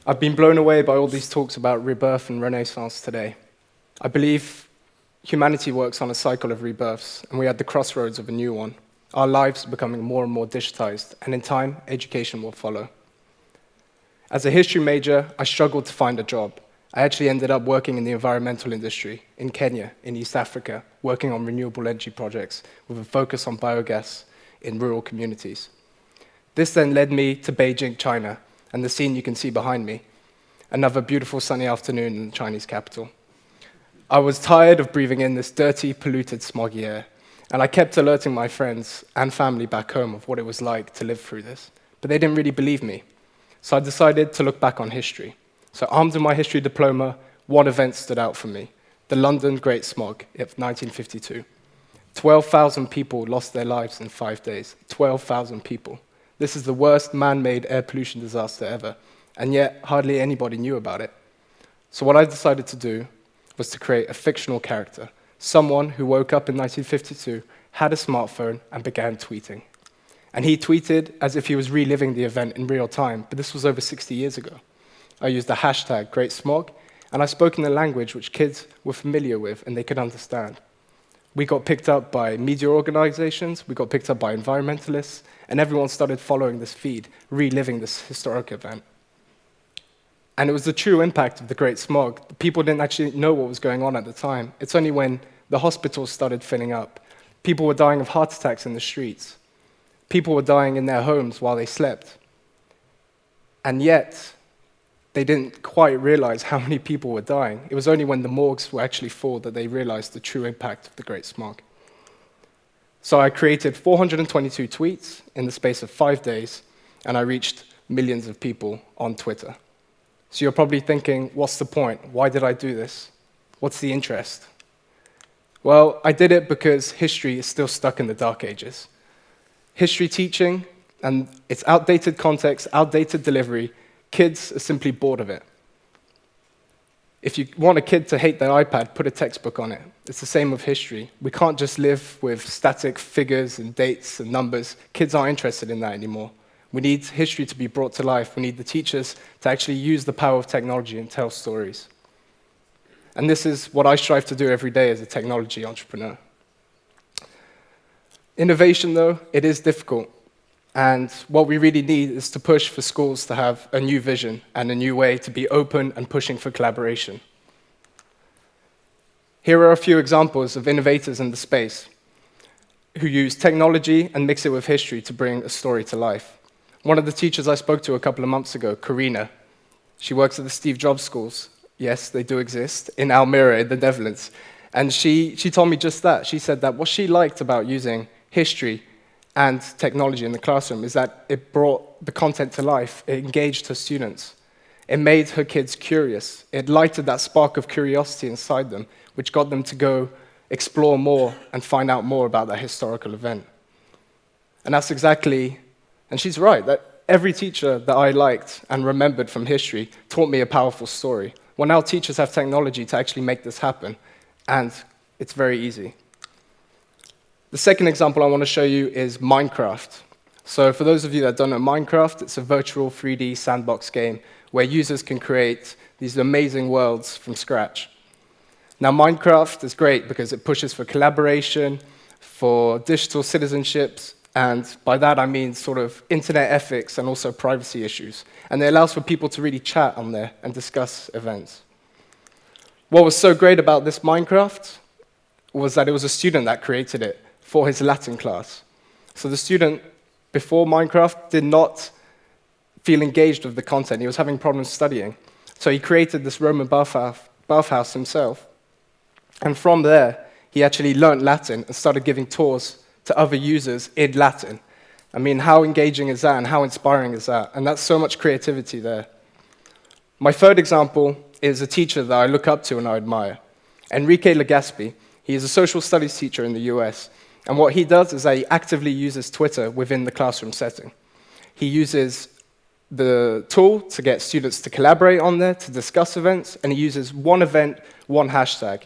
I've been blown away by all these talks about rebirth and renaissance today. I believe humanity works on a cycle of rebirths, and we're at the crossroads of a new one. Our lives are becoming more and more digitized, and in time, education will follow. As a history major, I struggled to find a job. I actually ended up working in the environmental industry in Kenya, in East Africa, working on renewable energy projects with a focus on biogas in rural communities. This then led me to Beijing, China, and the scene you can see behind me, another beautiful sunny afternoon in the Chinese capital. I was tired of breathing in this dirty, polluted, smoggy air, and I kept alerting my friends and family back home of what it was like to live through this, but they didn't really believe me. So I decided to look back on history. So armed with my history diploma, one event stood out for me, the London Great Smog of 1952. 12,000 people lost their lives in 5 days. 12,000 people. This is the worst man-made air pollution disaster ever, and yet hardly anybody knew about it. So what I decided to do was to create a fictional character, someone who woke up in 1952, had a smartphone, and began tweeting. And he tweeted as if he was reliving the event in real time, but this was over 60 years ago. I used the hashtag Great Smog, and I spoke in a language which kids were familiar with and they could understand. We got picked up by media organizations, we got picked up by environmentalists, and everyone started following this feed, reliving this historic event. And it was the true impact of the Great Smog. People didn't actually know what was going on at the time. It's only when the hospitals started filling up. People were dying of heart attacks in the streets. People were dying in their homes while they slept. And yet, they didn't quite realize how many people were dying. It was only when the morgues were actually full that they realized the true impact of the Great Smog. So I created 422 tweets in the space of 5 days, and I reached millions of people on Twitter. So you're probably thinking, what's the point? Why did I do this? What's the interest? Well, I did it because history is still stuck in the Dark Ages. History teaching and its outdated context, outdated delivery, kids are simply bored of it. If you want a kid to hate their iPad, put a textbook on it. It's the same with history. We can't just live with static figures and dates and numbers. Kids aren't interested in that anymore. We need history to be brought to life. We need the teachers to actually use the power of technology and tell stories. And this is what I strive to do every day as a technology entrepreneur. Innovation, though, it is difficult. And what we really need is to push for schools to have a new vision and a new way to be open and pushing for collaboration. Here are a few examples of innovators in the space who use technology and mix it with history to bring a story to life. One of the teachers I spoke to a couple of months ago, Karina, she works at the Steve Jobs schools. Yes, they do exist, in Almere, in the Netherlands. And she told me just that. She said that what she liked about using history and technology in the classroom is that it brought the content to life. It engaged her students. It made her kids curious. It lighted that spark of curiosity inside them, which got them to go explore more and find out more about that historical event. And that's exactly, and she's right, that every teacher that I liked and remembered from history taught me a powerful story. Well, now teachers have technology to actually make this happen, and it's very easy. The second example I want to show you is Minecraft. So for those of you that don't know Minecraft, it's a virtual 3D sandbox game where users can create these amazing worlds from scratch. Now, Minecraft is great because it pushes for collaboration, for digital citizenships, and by that I mean sort of internet ethics and also privacy issues. And it allows for people to really chat on there and discuss events. What was so great about this Minecraft was that it was a student that created it for his Latin class. So the student, before Minecraft, did not feel engaged with the content. He was having problems studying. So he created this Roman bathhouse himself. And from there, he actually learned Latin and started giving tours to other users in Latin. I mean, how engaging is that and how inspiring is that? And that's so much creativity there. My third example is a teacher that I look up to and I admire. Enrique Legaspi. He is a social studies teacher in the US. And what he does is that he actively uses Twitter within the classroom setting. He uses the tool to get students to collaborate on there, to discuss events, and he uses one event, one hashtag.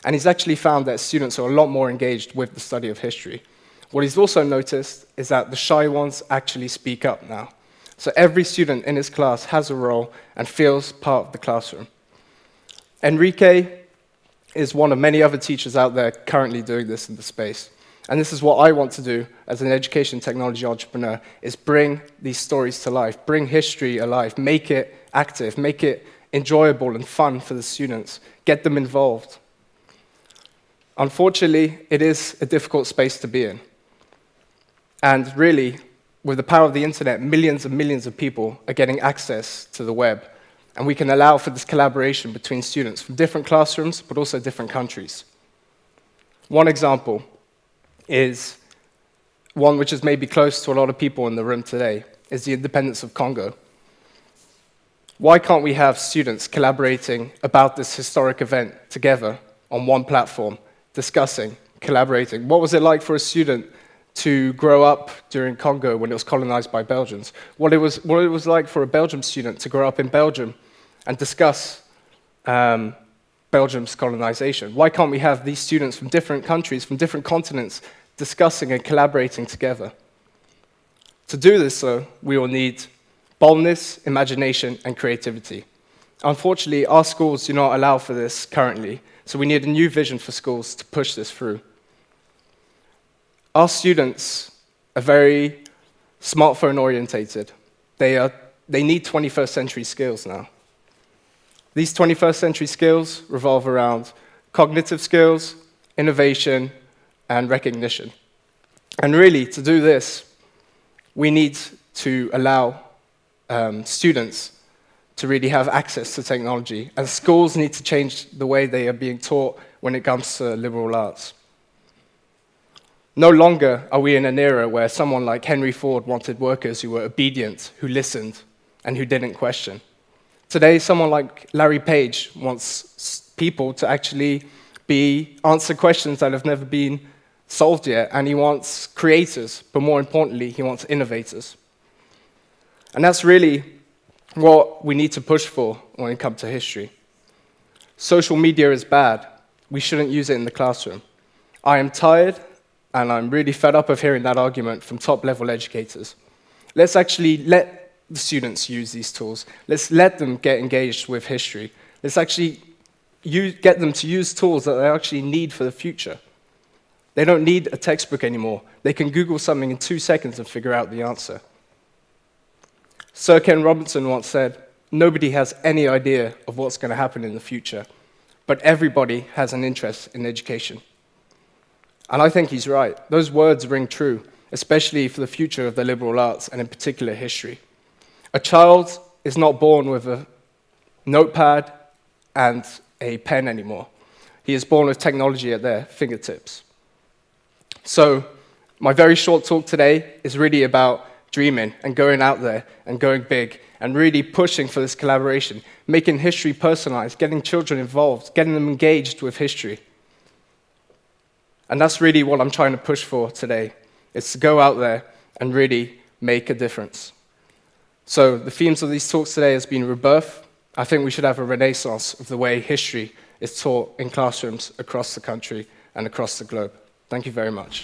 And he's actually found that students are a lot more engaged with the study of history. What he's also noticed is that the shy ones actually speak up now. So every student in his class has a role and feels part of the classroom. Enrique is one of many other teachers out there currently doing this in the space. And this is what I want to do as an education technology entrepreneur, is bring these stories to life, bring history alive, make it active, make it enjoyable and fun for the students, get them involved. Unfortunately, it is a difficult space to be in. And really, with the power of the internet, millions and millions of people are getting access to the web. And we can allow for this collaboration between students from different classrooms, but also different countries. One example is one which is maybe close to a lot of people in the room today, is the independence of Congo. Why can't we have students collaborating about this historic event together on one platform, discussing, collaborating? What was it like for a student to grow up during Congo when it was colonized by Belgians? What it was like for a Belgian student to grow up in Belgium and discuss Belgium's colonization? Why can't we have these students from different countries, from different continents, discussing and collaborating together? To do this, though, we will need boldness, imagination, and creativity. Unfortunately, our schools do not allow for this currently, so we need a new vision for schools to push this through. Our students are very smartphone-orientated. They need 21st century skills now. These 21st century skills revolve around cognitive skills, innovation, and recognition. And really, to do this, we need to allow students to really have access to technology, and schools need to change the way they are being taught when it comes to liberal arts. No longer are we in an era where someone like Henry Ford wanted workers who were obedient, who listened, and who didn't question. Today, someone like Larry Page wants people to actually answer questions that have never been solved yet, and he wants creators, but more importantly, he wants innovators. And that's really what we need to push for when it comes to history. Social media is bad. We shouldn't use it in the classroom. I am tired, and I'm really fed up of hearing that argument from top-level educators. Let's actually let the students use these tools. Let's let them get engaged with history. Let's actually get them to use tools that they actually need for the future. They don't need a textbook anymore. They can Google something in 2 seconds and figure out the answer. Sir Ken Robinson once said, "Nobody has any idea of what's going to happen in the future, but everybody has an interest in education." And I think he's right. Those words ring true, especially for the future of the liberal arts, and in particular history. A child is not born with a notepad and a pen anymore. He is born with technology at their fingertips. So my very short talk today is really about dreaming and going out there and going big and really pushing for this collaboration, making history personalized, getting children involved, getting them engaged with history. And that's really what I'm trying to push for today, is to go out there and really make a difference. So the themes of these talks today has been rebirth. I think we should have a renaissance of the way history is taught in classrooms across the country and across the globe. Thank you very much.